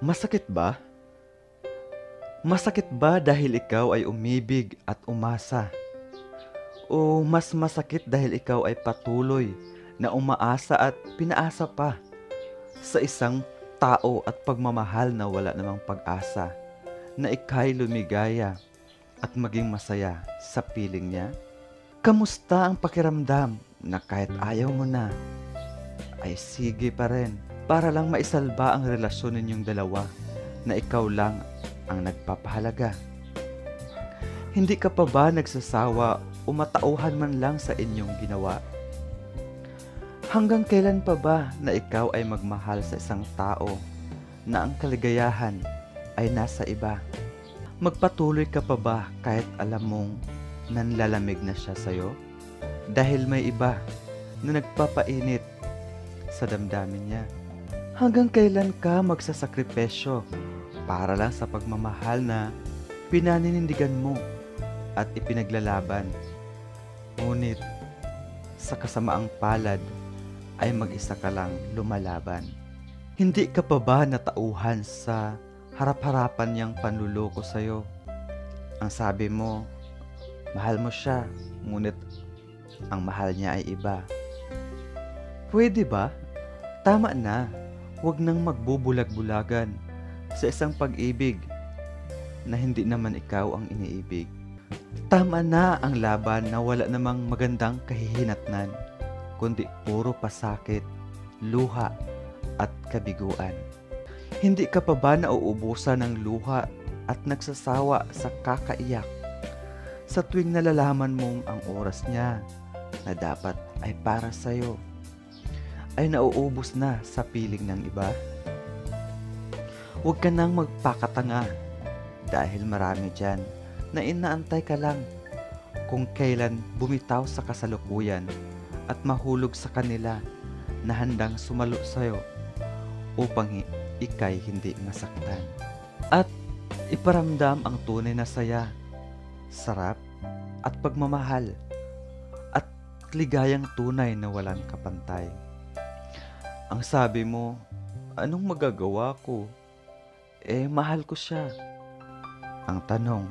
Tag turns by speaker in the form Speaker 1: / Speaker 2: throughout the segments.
Speaker 1: Masakit ba? Masakit ba dahil ikaw ay umibig at umasa? O mas masakit dahil ikaw ay patuloy na umaasa at pinaasa pa sa isang tao at pagmamahal na wala namang pag-asa na ika'y lumigaya at maging masaya sa piling niya? Kamusta ang pakiramdam na kahit ayaw mo na, ay sige pa rin para lang maisalba ang relasyon ninyong dalawa na ikaw lang ang nagpapahalaga? Hindi ka pa ba nagsasawa o matauhan man lang sa inyong ginawa? Hanggang kailan pa ba na ikaw ay magmahal sa isang tao na ang kaligayahan ay nasa iba? Magpatuloy ka pa ba kahit alam mong nanlalamig na siya sa'yo? Dahil may iba na nagpapainit sa damdamin niya. Hanggang kailan ka magsasakripisyo para lang sa pagmamahal na pinaninindigan mo at ipinaglalaban? Ngunit sa kasamaang palad ay mag-isa ka lang lumalaban. Hindi ka pa ba natauhan sa harap-harapan niyang panluloko sa'yo? Ang sabi mo, mahal mo siya, ngunit ang mahal niya ay iba. Pwede ba? Tama na. Huwag nang magbubulag-bulagan sa isang pag-ibig na hindi naman ikaw ang iniibig. Tama na ang laban na wala namang magandang kahihinatnan, kundi puro pasakit, luha at kabiguan. Hindi ka pa ba nauubusan ng luha at nagsasawa sa kakaiyak sa tuwing nalalaman mong ang oras niya na dapat ay para sa'yo ay nauubos na sa piling ng iba? Huwag ka nang magpakatanga dahil marami dyan na inaantay ka lang kung kailan bumitaw sa kasalukuyan at mahulog sa kanila na handang sumalo sa'yo upang ika'y hindi masaktan at iparamdam ang tunay na saya, sarap at pagmamahal at ligayang tunay na walang kapantay. Ang sabi mo, anong magagawa ko? Mahal ko siya. Ang tanong,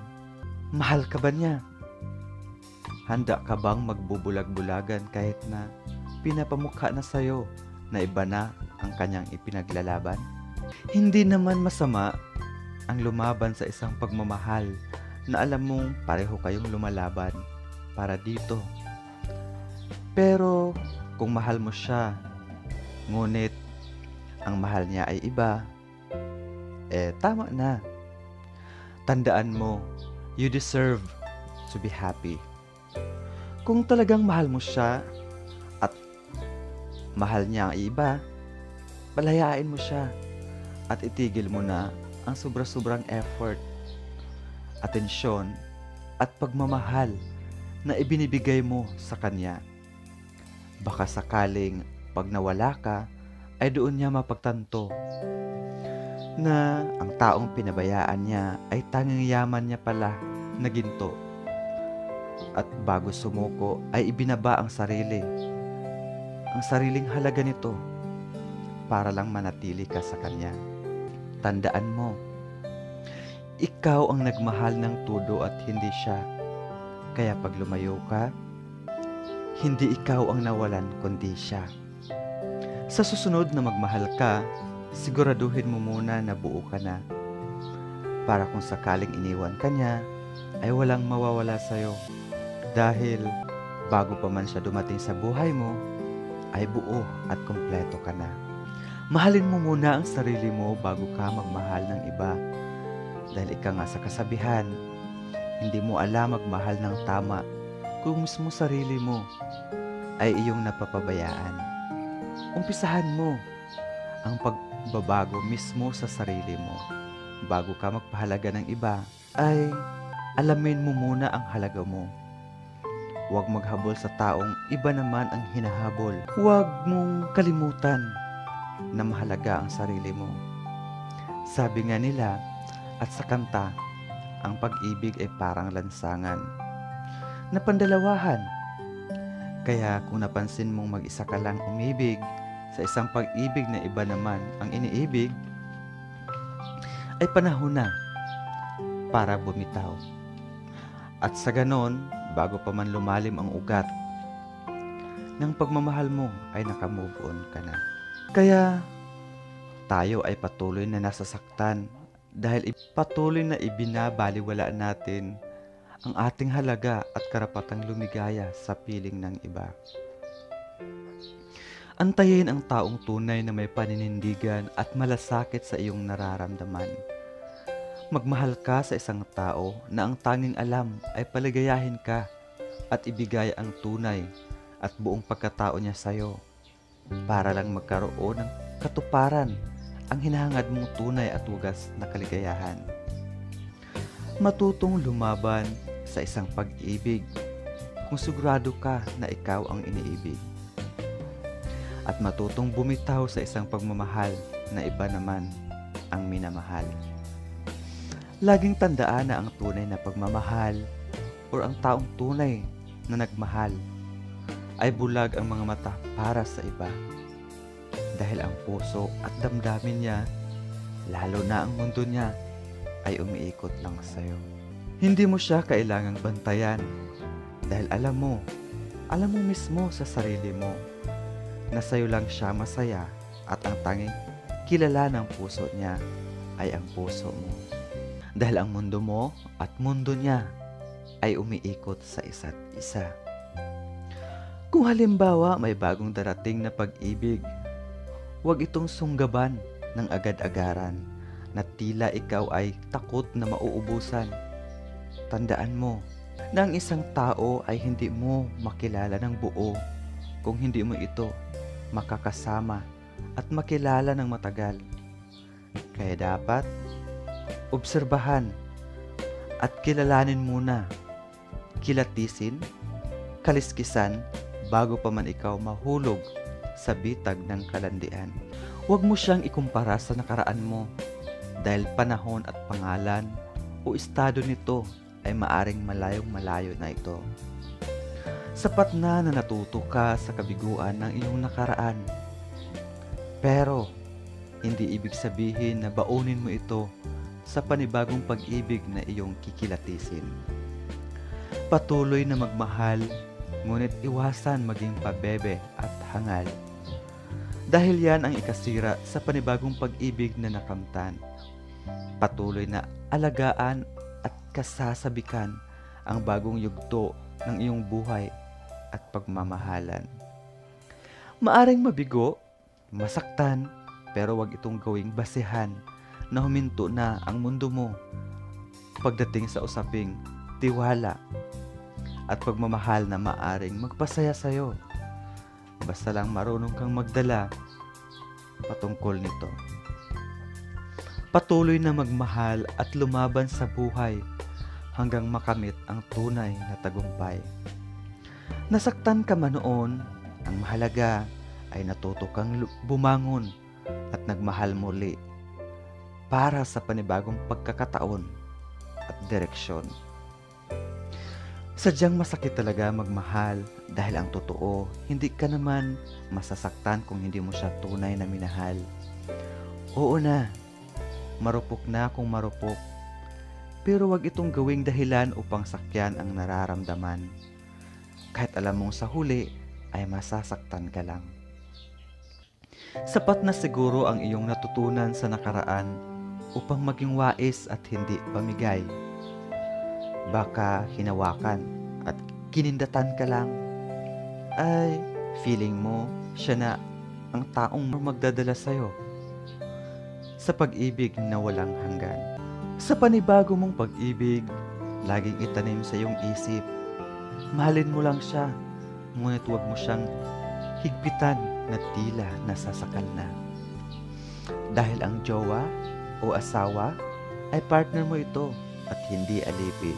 Speaker 1: mahal ka ba niya? Handa ka bang magbubulag-bulagan kahit na pinapamukha na sa'yo na iba na ang kanyang ipinaglalaban? Hindi naman masama ang lumaban sa isang pagmamahal na alam mong pareho kayong lumalaban para dito. Pero kung mahal mo siya, ngunit ang mahal niya ay iba, tama na. Tandaan mo, you deserve to be happy. Kung talagang mahal mo siya at mahal niya ang iba, palayain mo siya at itigil mo na ang sobra-sobrang effort, atensyon at pagmamahal na ibinibigay mo sa kanya. Baka sakaling pag nawala ka, ay doon niya mapagtanto na ang taong pinabayaan niya ay tanging yaman niya pala na ginto. At bago sumuko ay ibinaba ang sariling halaga nito para lang manatili ka sa kanya. Tandaan mo, ikaw ang nagmahal ng todo at hindi siya. Kaya pag lumayo ka, hindi ikaw ang nawalan kundi siya. Sa susunod na magmahal ka, siguraduhin mo muna na buo ka na. Para kung sakaling iniwan ka niya, ay walang mawawala sa'yo. Dahil bago pa man siya dumating sa buhay mo, ay buo at kumpleto ka na. Mahalin mo muna ang sarili mo bago ka magmahal ng iba. Dahil ika nga sa kasabihan, hindi mo alam magmahal ng tama kung mismo sarili mo ay iyong napapabayaan. Umpisahan mo ang pagbabago mismo sa sarili mo. Bago ka magpahalaga ng iba, ay alamin mo muna ang halaga mo. Huwag maghabol sa taong iba naman ang hinahabol. Huwag mong kalimutan na mahalaga ang sarili mo. Sabi nga nila at sa kanta, ang pag-ibig ay parang lansangan na pandalawahan. Kaya kung napansin mong mag-isa ka lang umibig sa isang pag-ibig na iba naman ang iniibig, ay panahon na para bumitaw. At sa ganon, bago pa man lumalim ang ugat ng pagmamahal mo ay nakamove on ka na. Kaya tayo ay patuloy na nasasaktan dahil patuloy na ibinabaliwala natin ang ating halaga at karapatang lumigaya sa piling ng iba. Antayin ang taong tunay na may paninindigan at malasakit sa iyong nararamdaman. Magmahal ka sa isang tao na ang tanging alam ay paligayahin ka at ibigay ang tunay at buong pagkatao niya sa iyo para lang magkaroon ng katuparan ang hinahangad mong tunay at wagas na kaligayahan. Matutong lumaban sa isang pag-ibig kung sigurado ka na ikaw ang iniibig. At matutong bumitaw sa isang pagmamahal na iba naman ang minamahal. Laging tandaan na ang tunay na pagmamahal o ang taong tunay na nagmahal ay bulag ang mga mata para sa iba. Dahil ang puso at damdamin niya, lalo na ang mundo niya, ay umiikot lang sa iyo. Hindi mo siya kailangang bantayan dahil alam mo mismo sa sarili mo na sa'yo lang siya masaya at ang tanging kilala ng puso niya ay ang puso mo. Dahil ang mundo mo at mundo niya ay umiikot sa isa't isa. Kung halimbawa may bagong darating na pag-ibig, huwag itong sunggaban ng agad-agaran na tila ikaw ay takot na mauubusan. Tandaan mo na ang isang tao ay hindi mo makilala ng buo kung hindi mo ito makakasama at makilala ng matagal. Kaya dapat obserbahan at kilalanin muna, kilatisin, kaliskisan bago pa man ikaw mahulog sa bitag ng kalandian. Huwag mo siyang ikumpara sa nakaraan mo dahil panahon at pangalan o estado nito ay maaring malayong malayo na ito. Sapat na natuto ka sa kabiguan ng iyong nakaraan. Pero, hindi ibig sabihin na baunin mo ito sa panibagong pag-ibig na iyong kikilatisin. Patuloy na magmahal, ngunit iwasan maging pabebe at hangal. Dahil yan ang ikasira sa panibagong pag-ibig na nakamtan. Patuloy na alagaan at kasasabikan ang bagong yugto ng iyong buhay at pagmamahalan. Maaring mabigo, masaktan, pero wag itong gawing basehan na huminto na ang mundo mo pagdating sa usaping tiwala at pagmamahal na maaring magpasaya sa'yo. Basta lang marunong kang magdala patungkol nito. Patuloy na magmahal at lumaban sa buhay hanggang makamit ang tunay na tagumpay. Nasaktan ka man noon, ang mahalaga ay natuto kang bumangon at nagmahal muli para sa panibagong pagkakataon at direksyon. Sadyang masakit talaga magmahal dahil ang totoo, hindi ka naman masasaktan kung hindi mo siya tunay na minahal. Oo na, marupok na kung marupok, pero wag itong gawing dahilan upang sakyan ang nararamdaman. Kahit alam mong sa huli ay masasaktan ka lang. Sapat na siguro ang iyong natutunan sa nakaraan upang maging wais at hindi pamigay. Baka hinawakan at kinindatan ka lang, ay feeling mo siya na ang taong magdadala sa'yo sa pag-ibig na walang hanggan. Sa panibago mong pag-ibig, laging itanim sa iyong isip, mahalin mo lang siya, ngunit huwag mo siyang higpitan na tila nasasakal na. Dahil ang jowa o asawa ay partner mo ito at hindi alipin.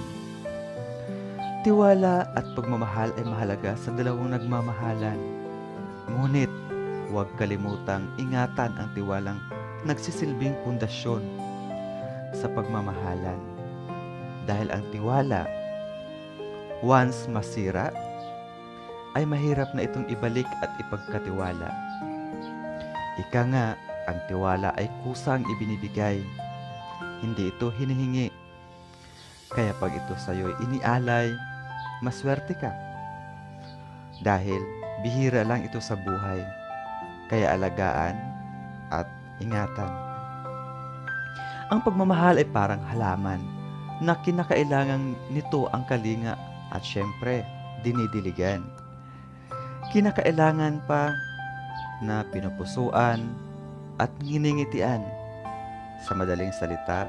Speaker 1: Tiwala at pagmamahal ay mahalaga sa dalawang nagmamahalan. Ngunit huwag kalimutang ingatan ang tiwalang nagsisilbing pundasyon sa pagmamahalan. Dahil ang tiwala, once masira, ay mahirap na itong ibalik at ipagkatiwala. Ika nga, ang tiwala ay kusang ibinibigay, hindi ito hinihingi. Kaya pag ito sa'yo'y inialay, maswerte ka. Dahil bihira lang ito sa buhay, kaya alagaan at ingatan. Ang pagmamahal ay parang halaman na kinakailangan nito ang kalinga at syempre, dinidiligan. Kinakailangan pa na pinupusuan at nginingitian. Sa madaling salita,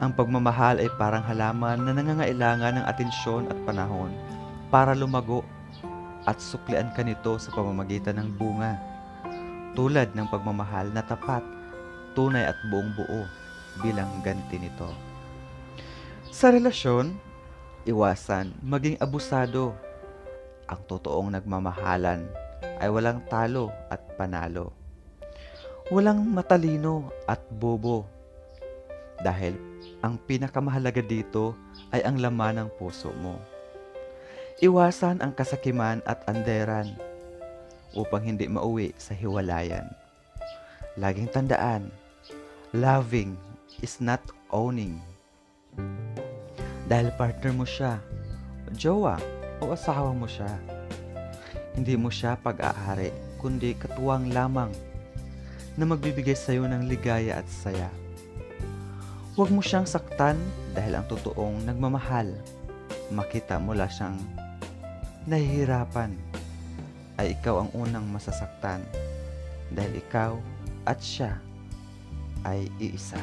Speaker 1: ang pagmamahal ay parang halaman na nangangailangan ng atensyon at panahon para lumago at suklian ka nito sa pamamagitan ng bunga. Tulad ng pagmamahal na tapat, tunay at buong buo bilang ganti nito. Sa relasyon, iwasan maging abusado. Ang totoong nagmamahalan ay walang talo at panalo. Walang matalino at bobo. Dahil ang pinakamahalaga dito ay ang laman ng puso mo. Iwasan ang kasakiman at anderan upang hindi mauwi sa hiwalayan. Laging tandaan, loving is not owning. Dahil partner mo siya, jowa o asawa mo siya. Hindi mo siya pag-aari, kundi katuwang lamang na magbibigay sa iyo ng ligaya at saya. Huwag mo siyang saktan dahil ang totoong nagmamahal, makita mo lang siyang nahihirapan, ay ikaw ang unang masasaktan dahil ikaw at siya ay iisa.